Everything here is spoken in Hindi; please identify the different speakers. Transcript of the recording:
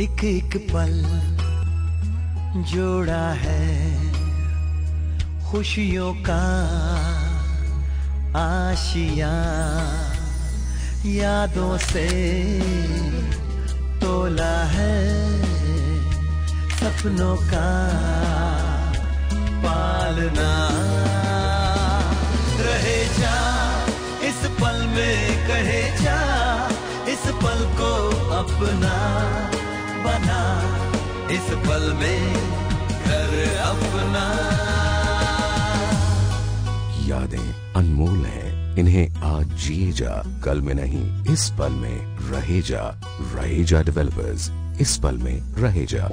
Speaker 1: एक एक पल जोड़ा है खुशियों का आशियां, यादों से तोला है सपनों का पालना। रहे जा इस पल में, कहे जा इस पल को अपना बना, इस पल में घर अपना।
Speaker 2: यादें अनमोल हैं, इन्हें आज जिए जा, कल में नहीं इस पल में रहे जा। रहेजा डेवलपर्स, इस पल में रहे जा।